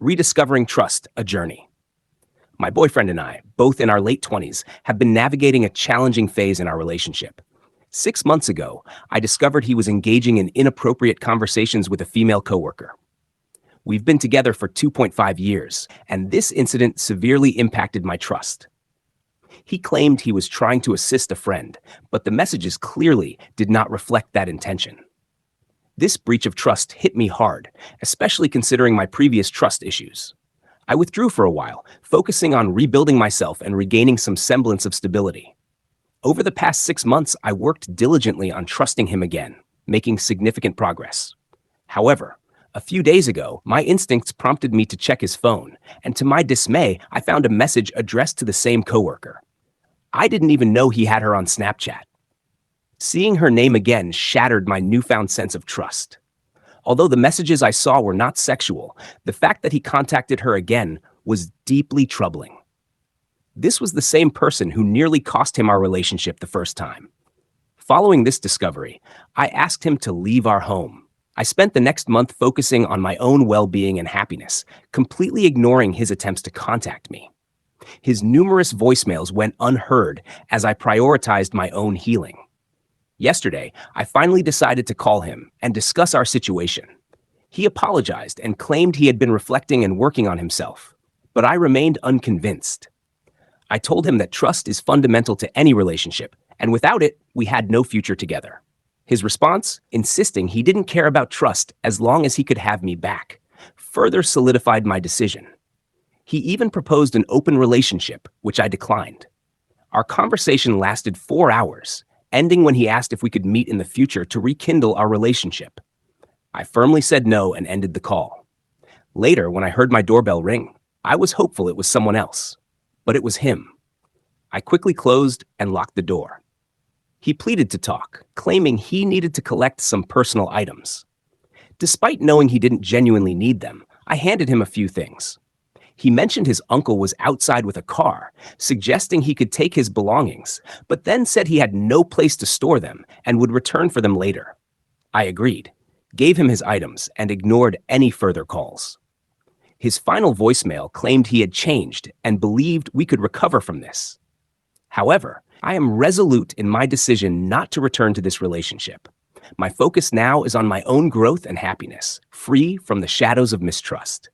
Rediscovering Trust, a Journey. My boyfriend and I, both in our late 20s, have been navigating a challenging phase in our relationship. 6 months ago, I discovered he was engaging in inappropriate conversations with a female coworker. We've been together for 2.5 years, and this incident severely impacted my trust. He claimed he was trying to assist a friend, but the messages clearly did not reflect that intention. This breach of trust hit me hard, especially considering my previous trust issues. I withdrew for a while, focusing on rebuilding myself and regaining some semblance of stability. Over the past 6 months, I worked diligently on trusting him again, making significant progress. However, a few days ago, my instincts prompted me to check his phone, and to my dismay, I found a message addressed to the same coworker. I didn't even know he had her on Snapchat. Seeing her name again shattered my newfound sense of trust. Although the messages I saw were not sexual, the fact that he contacted her again was deeply troubling. This was the same person who nearly cost him our relationship the first time. Following this discovery, I asked him to leave our home. I spent the next month focusing on my own well-being and happiness, completely ignoring his attempts to contact me. His numerous voicemails went unheard as I prioritized my own healing. Yesterday, I finally decided to call him and discuss our situation. He apologized and claimed he had been reflecting and working on himself, but I remained unconvinced. I told him that trust is fundamental to any relationship, and without it, we had no future together. His response, insisting he didn't care about trust as long as he could have me back, further solidified my decision. He even proposed an open relationship, which I declined. Our conversation lasted 4 hours, ending when he asked if we could meet in the future to rekindle our relationship. I firmly said no and ended the call. Later, when I heard my doorbell ring, I was hopeful it was someone else, but it was him. I quickly closed and locked the door. He pleaded to talk, claiming he needed to collect some personal items. Despite knowing he didn't genuinely need them, I handed him a few things. He mentioned his uncle was outside with a car, suggesting he could take his belongings, but then said he had no place to store them and would return for them later. I agreed, gave him his items, and ignored any further calls. His final voicemail claimed he had changed and believed we could recover from this. However, I am resolute in my decision not to return to this relationship. My focus now is on my own growth and happiness, free from the shadows of mistrust.